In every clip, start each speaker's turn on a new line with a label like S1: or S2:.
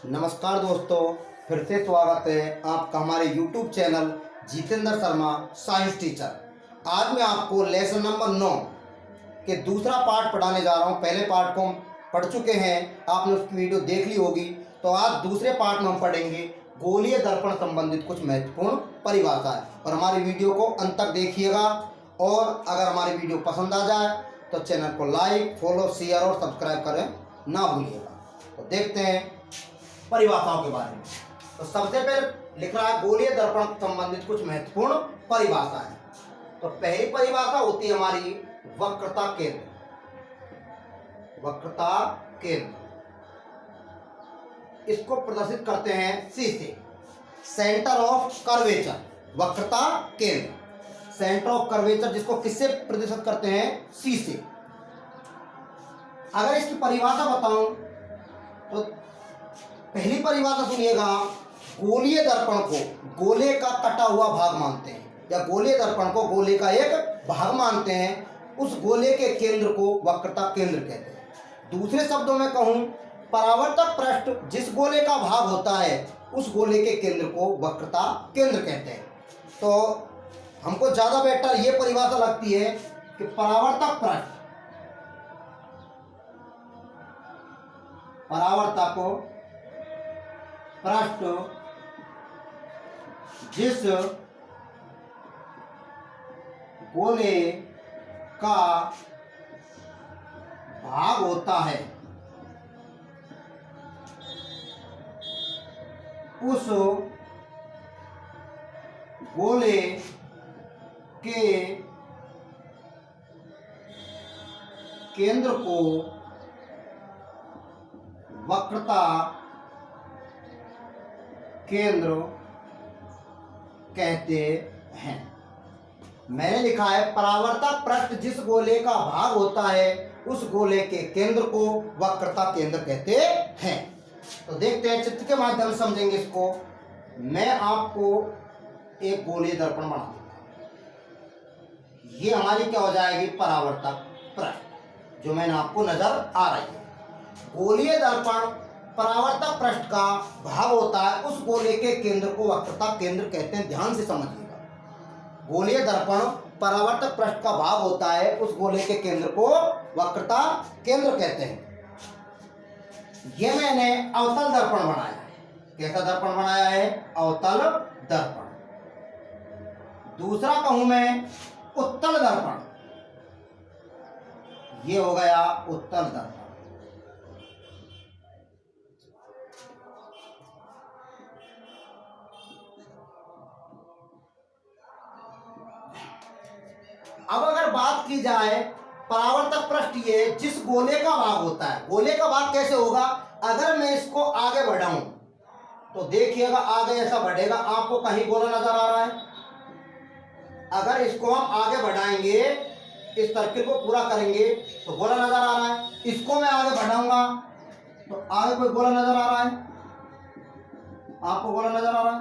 S1: नमस्कार दोस्तों, फिर से स्वागत है आपका हमारे YouTube channel Jitendra Sharma science teacher. आज मैं आपको लेसन नंबर 9 के दूसरा पार्ट पढ़ाने जा रहा हूं। पहले पार्ट को हम पढ़ चुके हैं, आपने उसकी वीडियो देख ली होगी। तो आज दूसरे पार्ट में हम पढ़ेंगे गोलीय दर्पण संबंधित कुछ महत्वपूर्ण परिभाषाएं। और हमारी वीडियो को अंत तक देखिएगा। और अगर हमारी वीडियो पसंद आ जाए तो चैनल को लाइक, फॉलो, शेयर और सब्सक्राइब करें ना भूलिएगा। तो देखते हैं परिभाषाओं के बारे में। तो सबसे पहले लिख रहा है गोलीय दर्पण संबंधित कुछ महत्वपूर्ण परिभाषाएं। तो पहली परिभाषा होती है हमारी वक्रता केंद्र। वक्रता केंद्र इसको प्रदर्शित करते हैं सी से, सेंटर ऑफ कर्वेचर। वक्रता केंद्र सेंटर ऑफ कर्वेचर जिसको किससे प्रदर्शित करते हैं? सी से। अगर इसकी परिभाषा बताऊं तो पहली परिभाषा सुनिएगा, गोलीय दर्पण को गोले का कटा हुआ भाग मानते हैं, या गोलीय दर्पण को गोले का एक भाग मानते हैं। उस गोले के केंद्र को वक्रता केंद्र कहते हैं। दूसरे शब्दों में कहूं, परावर्तक पृष्ठ जिस गोले का भाग होता है उस गोले के केंद्र को वक्रता केंद्र कहते हैं। तो हमको ज्यादा बेटर ये परिभाषा लगती है कि परावर्तक पृष्ठ जिस गोले का भाग होता है उस गोले के केंद्र को वक्रता केंद्र कहते हैं। मैंने लिखा है परावर्तक पृष्ठ जिस गोले का भाग होता है उस गोले के केंद्र को वक्रता केंद्र कहते हैं। तो देखते हैं, चित्र के माध्यम से समझेंगे इसको। मैं आपको एक गोलीय दर्पण बना दूंगा। ये हमारी क्या हो जाएगी? परावर्तक पृष्ठ, जो मैंने आपको नजर आ रही है। गोलीय दर्पण परावर्तक पृष्ठ का भाग होता है, उस गोले के केंद्र को वक्रता केंद्र कहते हैं। ध्यान से समझिएगा, गोलीय दर्पण परावर्तक पृष्ठ का भाग होता है, उस गोले के केंद्र को वक्रता केंद्र कहते हैं। यह मैंने अवतल दर्पण बनाया है। कैसा दर्पण बनाया है? अवतल दर्पण। दूसरा कहूं मैं उत्तल दर्पण। यह हो गया उत्तल दर्पण। अब अगर बात की जाए परावर्तक पृष्ठ, ये जिस गोले का भाग होता है, गोले का भाग कैसे होगा? अगर मैं इसको आगे बढ़ाऊं तो देखिएगा आगे ऐसा बढ़ेगा, आपको कहीं गोला नजर आ रहा है? अगर इसको हम आगे बढ़ाएंगे, इस सर्किल को पूरा करेंगे तो गोला नजर आ रहा है। इसको मैं आगे बढ़ाऊंगा तो आगे कोई गोला नजर आ रहा है? आपको गोला नजर आ रहा है?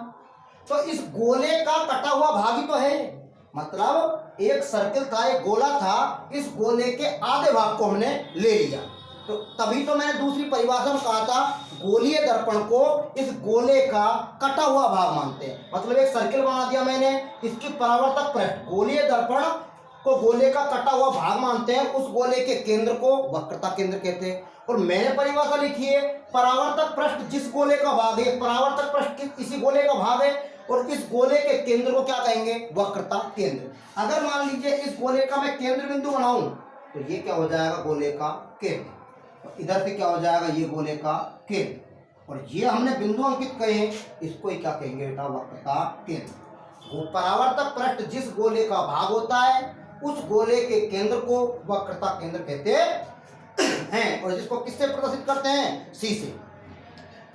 S1: तो इस गोले का कटा हुआ भाग ही तो है। मतलब एक सर्किल था, एक गोला था, इस गोले के आधे भाग को हमने ले लिया। तो तभी तो मैंने दूसरी परिभाषा में कहा था गोलीय दर्पण को इस गोले का कटा हुआ भाग मानते हैं। मतलब एक सर्किल बना दिया मैंने, इसकी परावर्तक पृष्ठ गोलीय दर्पण को गोले का कटा हुआ भाग मानते हैं, उस गोले के केंद्र को वक्रता केंद्र कहते हैं। और मैंने परिभाषा लिखी है, परावर्तक पृष्ठ जिस गोले का भाग है, परावर्तक पृष्ठ इसी गोले का भाग है, और इस गोले के केंद्र को क्या कहेंगे? वक्रता केंद्र। अगर मान लीजिए इस गोले का मैं केंद्र बिंदु बनाऊं तो ये क्या हो जाएगा? गोले का केंद्र। और इधर से क्या हो जाएगा? ये गोले का केंद्र। और ये हमने बिंदु अंकित कहे, इसको ही क्या कहेंगे बेटा? वक्रता केंद्र। वो परावर्तक पृष्ठ जिस गोले का भाग होता है उस गोले के केंद्र को वक्रता केंद्र कहते हैं। और जिसको किससे प्रदर्शित करते हैं? सी से।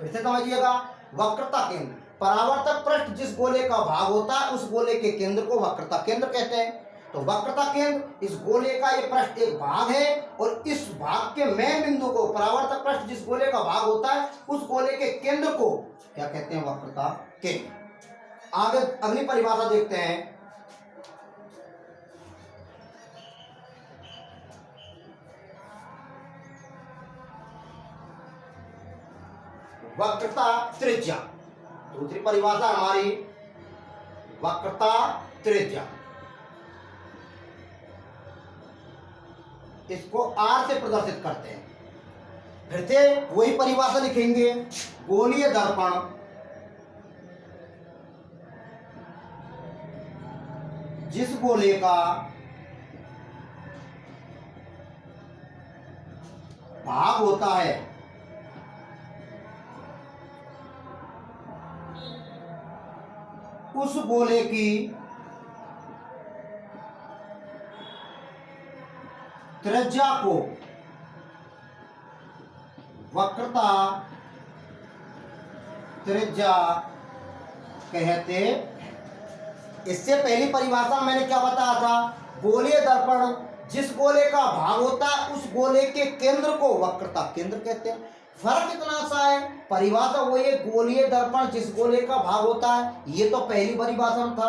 S1: फिर से समझिएगा, वक्रता केंद्र परावर्तक पृष्ठ जिस गोले का भाग होता है उस गोले के केंद्र को वक्रता केंद्र कहते हैं। तो वक्रता केंद्र इस गोले का ये पृष्ठ एक भाग है, और इस भाग के मेन बिंदु को, परावर्तक पृष्ठ जिस गोले का भाग होता है उस गोले के केंद्र को क्या कहते हैं? वक्रता केंद्र। आगे अगली परिभाषा देखते हैं। वक्रता त्रिज्या। दूसरी परिभाषा हमारी वक्रता त्रिज्या। इसको आर से प्रदर्शित करते हैं। फिर से वही परिभाषा लिखेंगे, गोलीय दर्पण जिस गोले का भाग होता है उस गोले की त्रिज्या को वक्रता त्रिज्या कहते हैं। इससे पहली परिभाषा मैंने क्या बताया था, गोलीय दर्पण जिस गोले का भाग होता है उस गोले के केंद्र को वक्रता केंद्र कहते हैं। फर्क इतना सा है, परिभाषा वही है, गोलीय दर्पण जिस गोले का भाग होता है, ये तो पहली परिभाषा में था।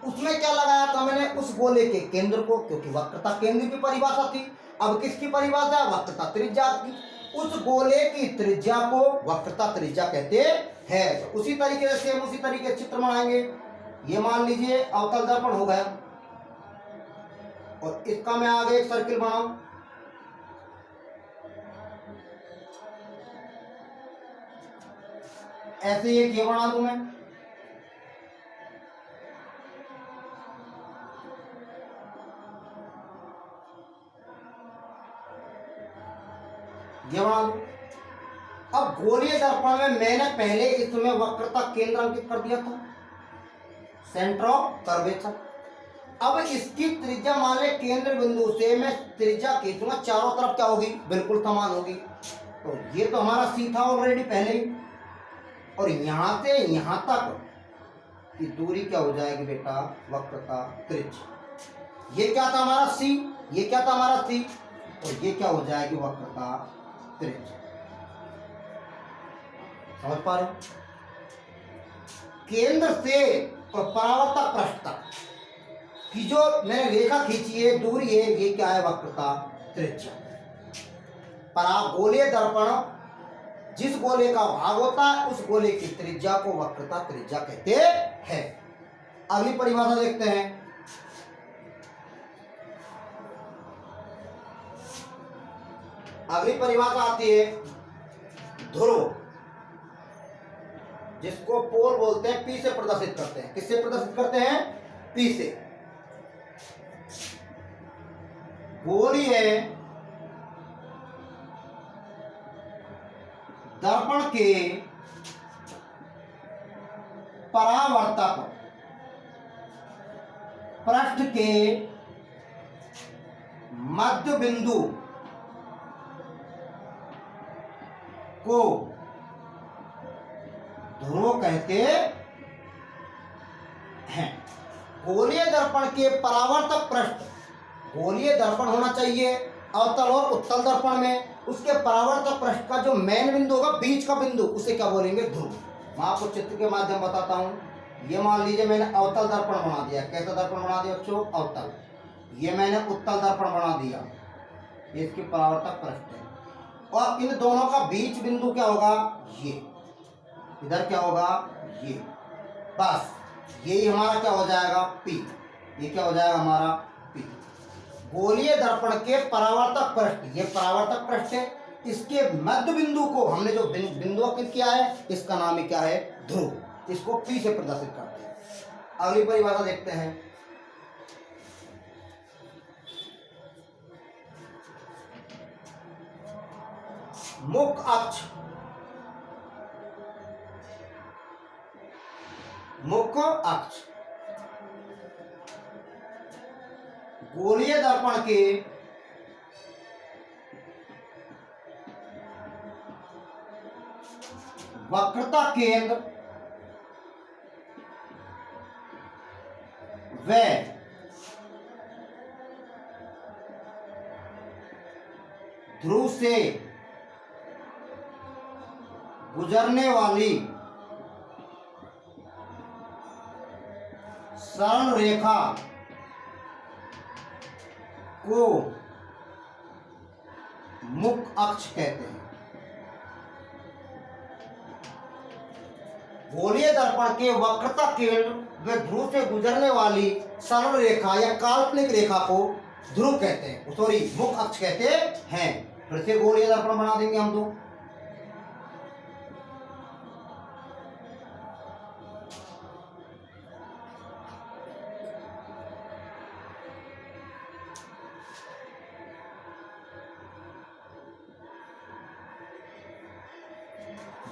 S1: उसमें क्या लगाया था मैंने, उस गोले के केंद्र को, क्योंकि वक्रता केंद्र की परिभाषा थी। अब किसकी परिभाषा है, वक्रता त्रिज्या की। उस गोले की त्रिज्या को वक्रता त्रिज्या कहते हैं। तो उसी तरीके से उसी तरीके से चित्र बनाएंगे। ये मान लीजिए अवतल दर्पण हो गया और इसका मैं आगे एक सर्किल बनाऊं। ऐसे एक ये बना दूं मैं, ये बना दूं। अब गोलीय दर्पण में मैंने पहले इसमें वक्रता केंद्र अंकित कर दिया था, सेंटर ऑफ कर्वेचर। अब इसकी त्रिज्या मान ले, केंद्र बिंदु से मैं त्रिज्या खींचूंगा, चारों तरफ क्या होगी, बिल्कुल समान होगी। तो ये तो हमारा सी था ऑलरेडी पहले ही, और यहां से यहां तक की दूरी क्या हो जाएगी बेटा, वक्रता त्रिज्या। ये क्या था हमारा सी, ये क्या था हमारा सी, और ये क्या हो जाएगी, वक्रता त्रिज्या। समझ पा रहे, केंद्र से और परावर्तक पृष्ठ तक की जो मैंने रेखा खींची है, दूरी है, ये क्या है, वक्रता त्रिज्या। परागोलीय दर्पण जिस गोले का भाग होता है उस गोले की त्रिज्या को वक्रता त्रिज्या कहते हैं। अगली परिभाषा देखते हैं। अगली परिभाषा आती है ध्रुव, जिसको पोल बोलते हैं, पी से प्रदर्शित करते हैं। किससे प्रदर्शित करते हैं, पी से। गोलीय दर्पण के परावर्तक पृष्ठ के मध्य बिंदु को ध्रुव कहते हैं। गोलीय दर्पण के परावर्तक पृष्ठ, गोलीय दर्पण होना चाहिए अवतल और उत्तल दर्पण में, उसके परावर्तक पृष्ठ का जो मेन बिंदु होगा, बीच का बिंदु, उसे क्या बोलेंगे, ध्रुव। मैं आपको चित्र के माध्यम बताता हूं। ये मान लीजिए मैंने अवतल दर्पण बना दिया। कैसा दर्पण बना दिया बच्चों, अवतल। ये मैंने उत्तल दर्पण बना दिया, ये इसके परावर्तक पृष्ठ है। और इन दोनों का बीच बिंदु क्या होगा, ये इधर क्या होगा, ये। बस यही हमारा क्या हो जाएगा, पी। ये क्या हो जाएगा हमारा, पी। गोलीय दर्पण के परावर्तक पृष्ठ, ये परावर्तक पृष्ठ है, इसके मध्य बिंदु को हमने जो बिंदु अंकित किया है, इसका नाम ही क्या है, ध्रुव। इसको पी से प्रदर्शित करते हैं। अगली परिभाषा देखते हैं। मुख्य अक्ष, मुख्य अक्ष गोलीय दर्पण के वक्रता केंद्र व ध्रुव से गुजरने वाली सरल रेखा को मुख्य अक्ष कहते हैं। गोलीय दर्पण के वक्रता केंद्र व ध्रुव से गुजरने वाली सरल रेखा या काल्पनिक रेखा को ध्रुव कहते हैं, सॉरी मुख अक्ष कहते हैं। फिर से गोलीय दर्पण बना देंगे हम दो।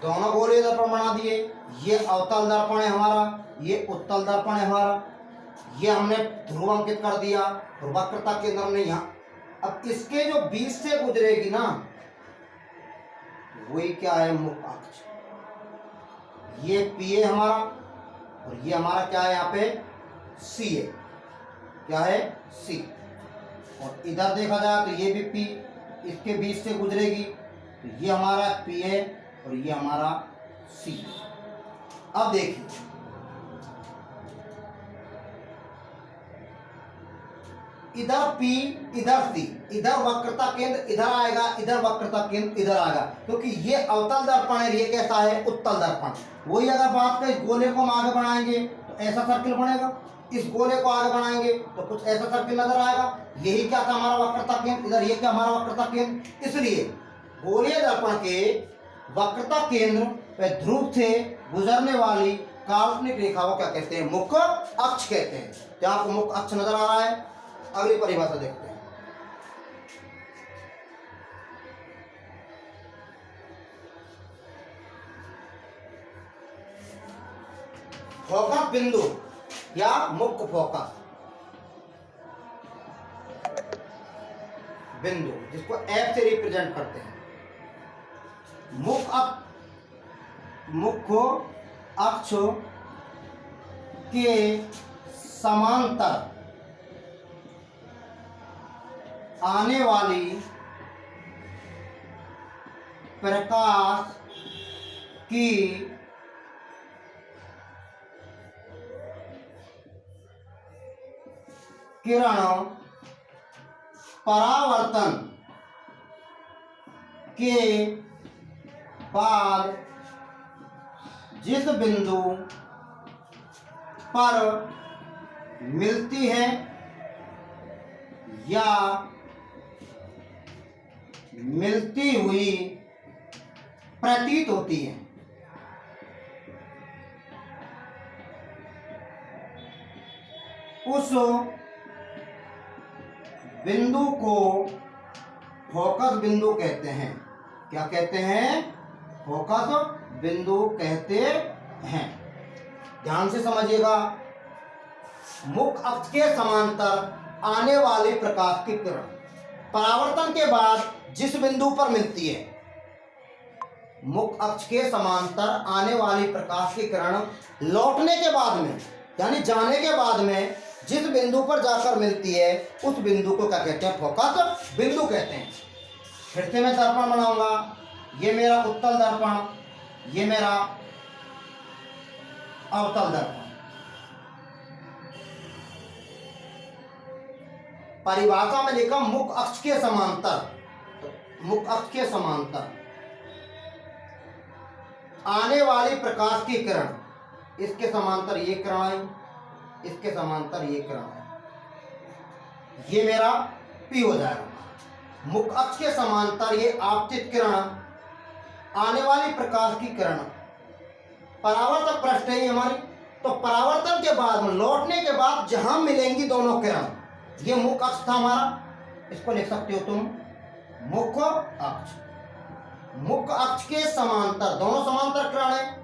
S1: दोनों गोलीय दर्पण बना दिए। ये अवतल दर्पण है हमारा, ये उत्तल दर्पण है हमारा। ये हमने ध्रुव अंकित कर दिया और वक्रता केंद्र हमने यहाँ। अब इसके जो बीच से गुजरेगी ना, वही क्या है, मुख अक्ष। ये पी है हमारा और ये हमारा क्या है, यहाँ पे सी है। क्या है, सी। और इधर देखा जाए तो ये भी पी इसके बीच से गुजरेगी, तो ये हमारा पी है और ये हमारा सी। अब देखिए, इधर पी इधर सी, इधर वक्रता केंद्र इधर आएगा, इधर वक्रता केंद्र इधर आएगा, क्योंकि ये अवतल दर्पण है, ये कैसा है, उत्तल दर्पण। वही अगर बात करें, गोले को हम आगे बढ़ाएंगे तो ऐसा सर्किल बनेगा, इस गोले को आगे बढ़ाएंगे तो कुछ ऐसा सर्किल नजर आएगा। यही क्या था हमारा वक्रता केंद्र, इधर ये क्या हमारा वक्रता केंद्र। इसलिए गोलीय दर्पण के वक्रता केंद्र व ध्रुव से गुजरने वाली काल्पनिक रेखा को क्या कहते हैं, मुख अक्ष कहते हैं। क्या आपको मुख अक्ष नजर आ रहा है? अगली परिभाषा देखते हैं। फोकस बिंदु या मुख्य फोकस बिंदु, जिसको एफ से रिप्रेजेंट करते हैं। मुख्य अक्ष के समांतर आने वाली प्रकाश की किरण परावर्तन के बाद जिस बिंदु पर मिलती है या मिलती हुई प्रतीत होती है, उस बिंदु को फोकस बिंदु कहते हैं। क्या कहते हैं? फोकस बिंदु कहते हैं। ध्यान से समझिएगा। मुख्य अक्ष के समांतर आने वाली प्रकाश की किरण परावर्तन के बाद जिस बिंदु पर मिलती है, मुख्य अक्ष के समांतर आने वाली प्रकाश की किरण लौटने के बाद में, यानी जाने के बाद में जिस बिंदु पर जाकर मिलती है, उस बिंदु को क्या कहते हैं? फोकस बिंदु कहते हैं। फिर से मैं दर्पण बनाऊंगा। ये मेरा उत्तल दर्पण, ये मेरा अवतल दर्पण। परिभाषा में लिखा मुख्य अक्ष के समांतर, मुख्य अक्ष के समांतर आने वाली प्रकाश की किरण, इसके समांतर ये किरण आई, इसके समांतर ये किरण आई, ये मेरा P हो जाएगा। मुख्य अक्ष के समांतर ये आपतित किरण, आने वाली प्रकाश की किरण, परावर्तक पृष्ठ है हमारी। तो परावर्तन के बाद में, लौटने के बाद जहां मिलेंगी दोनों किरण, ये मुख्य अक्ष था हमारा। इसको लिख सकते हो तुम मुख्य अक्ष। मुख्य अक्ष के समांतर, दोनों समांतर किरण है।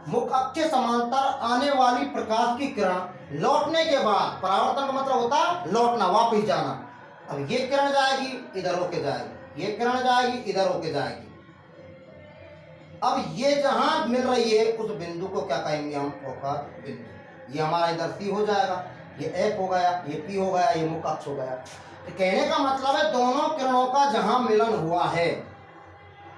S1: मुख्य अक्ष के समांतर आने वाली प्रकाश की किरण लौटने के बाद, परावर्तन का मतलब होता है लौटना, वापस जाना। अब ये किरण जाएगी, इधर होके जाएगी, ये किरण जाएगी, इधर होके जाएगी। अब ये जहां मिल रही है, उस बिंदु को क्या कहेंगे हम? फोकस बिंदु। ये हमारा इधर सी हो जाएगा, ये एफ हो गया, ये पी हो गया, ये मुख्य अक्ष हो गया। तो कहने का मतलब है दोनों किरणों का जहां मिलन हुआ है,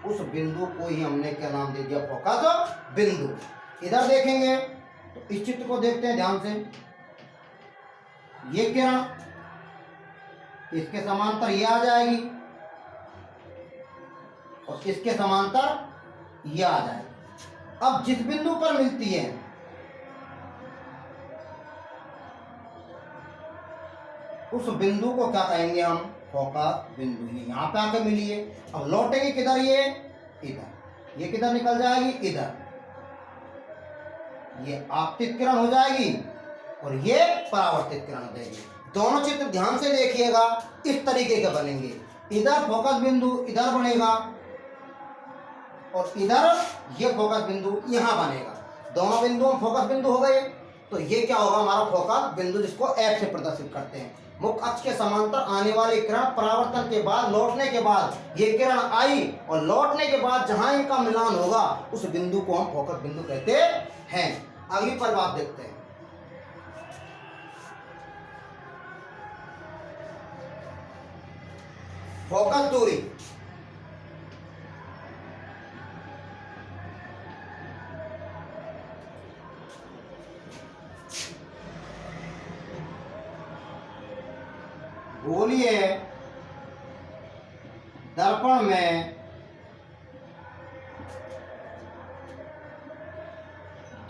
S1: उस बिंदु को ही हमने क्या नाम दे दिया? फोकस बिंदु। इधर देखेंगे तो इस चित्र को देखते हैं ध्यान से। ये किरण इसके समांतर ये आ जाएगी और इसके समांतर ये आ जाएगी। अब जिस बिंदु पर मिलती है उस बिंदु को क्या कहेंगे हम, फोकस बिंदु। ये यहाँ पे आके मिली है, अब लौटेगी किधर, ये इधर, ये किधर निकल जाएगी, इधर, ये आपतित किरण हो जाएगी और ये परावर्तित किरण हो जाएगी। दोनों चित्र ध्यान से देखिएगा, इस तरीके के बनेंगे। इधर फोकस बिंदु इधर बनेगा और इधर ये फोकस बिंदु यहाँ बनेगा। दोनों बिंदु फोकस बिंदु हो गए, तो ये क्या होगा, हमारा फोकस बिंदु, जिसको एफ से प्रदर्शित करते हैं। मुख्य अक्ष के समांतर आने वाली किरण परावर्तन के बाद, लौटने के बाद ये किरण आई और लौटने के बाद जहां इनका मिलान होगा उस बिंदु को हम फोकस बिंदु कहते हैं। अगली पर बात देखते हैं। फोकस दूरी, गोलीय दर्पण में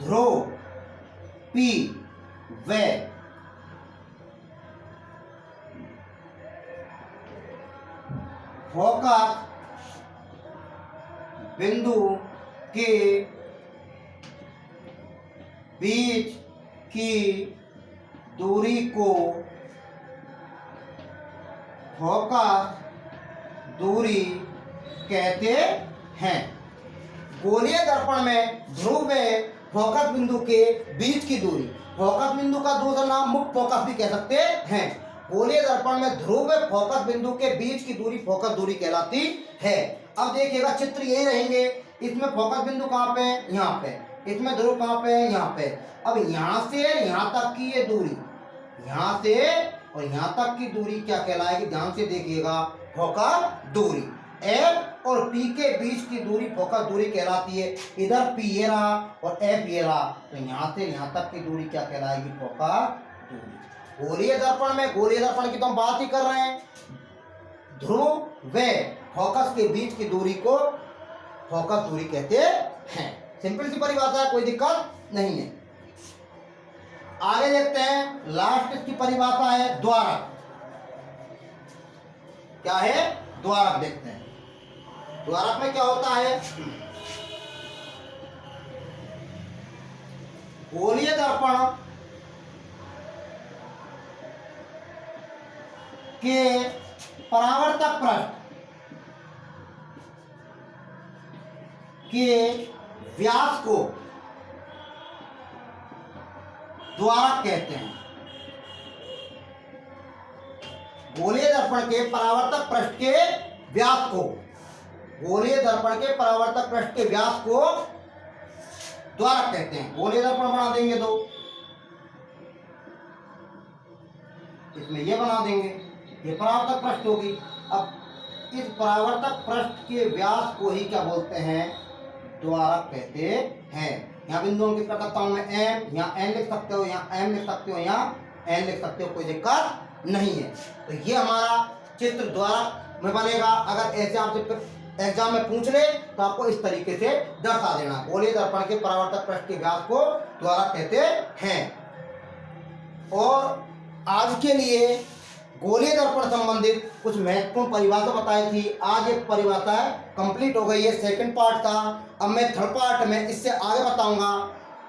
S1: ध्रुव P व फोकस बिंदु के बीच की दूरी को फोकस दूरी कहते हैं। गोलीय दर्पण में ध्रुव में फोकस बिंदु के बीच की दूरी, फोकस बिंदु का दूसरा नाम मुख्य फोकस भी कह सकते हैं। गोलीय दर्पण में ध्रुव में फोकस बिंदु के बीच की दूरी फोकस दूरी कहलाती है। अब देखिएगा चित्र यही रहेंगे, इसमें फोकस बिंदु कहाँ पे, यहाँ पे, इसमें ध्रुव कहाँ पे, यहाँ पे। अब यहाँ से यहाँ तक की ये दूरी, यहाँ से और यहाँ तक की दूरी क्या कहलाएगी, ध्यान से देखिएगा, फोकस दूरी। एफ और पी के बीच की दूरी फोकस दूरी कहलाती है। इधर पी ये रहा और एफ ये रहा, तो यहाँ से यहाँ तक की दूरी क्या कहलाएगी, फोकस दूरी। गोलीय दर्पण में, गोलीय दर्पण की तो हम बात ही कर रहे हैं, ध्रुव व फोकस के बीच की दूरी को फोकस दूरी कहते हैं। सिंपल सी परिभाषा है, कोई दिक्कत नहीं है। आगे देखते हैं, लास्ट इसकी परिभाषा है द्वारक। क्या है, द्वारक देखते हैं। द्वारक में क्या होता है, गोलीय दर्पण के परावर्तक पृष्ठ के व्यास को द्वारक कहते हैं। गोलीय दर्पण के परावर्तक पृष्ठ के व्यास को, गोलीय दर्पण के परावर्तक पृष्ठ के व्यास को द्वारक कहते हैं। गोलीय दर्पण बना देंगे दो, इसमें ये बना देंगे, ये परावर्तक पृष्ठ होगी। अब इस परावर्तक पृष्ठ के व्यास को ही क्या बोलते हैं, द्वारक कहते हैं। यहाँ बिंदु अंकित कर सकता हूं मैं एम, यहाँ एन लिख सकते हो, यहाँ एम लिख सकते हो, यहाँ एन लिख सकते हो, कोई दिक्कत नहीं है। तो ये हमारा चित्र द्वारक में बनेगा। अगर ऐसे आपसे एग्जाम में पूछ ले तो आपको इस तरीके से दर्शा देना, गोलीय दर्पण के परावर्तक पृष्ठ के व्यास को द्वारक कहते हैं। और आज के लिए गोलीय दर्पण संबंधित कुछ महत्वपूर्ण परिभाषा बताई थी। आज ये परिभाषा कंप्लीट हो गई है, सेकंड पार्ट था। अब मैं थर्ड पार्ट में इससे आगे बताऊंगा।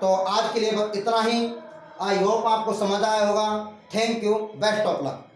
S1: तो आज के लिए बस इतना ही। आई होप आपको समझ आया होगा। Thank you, best of luck.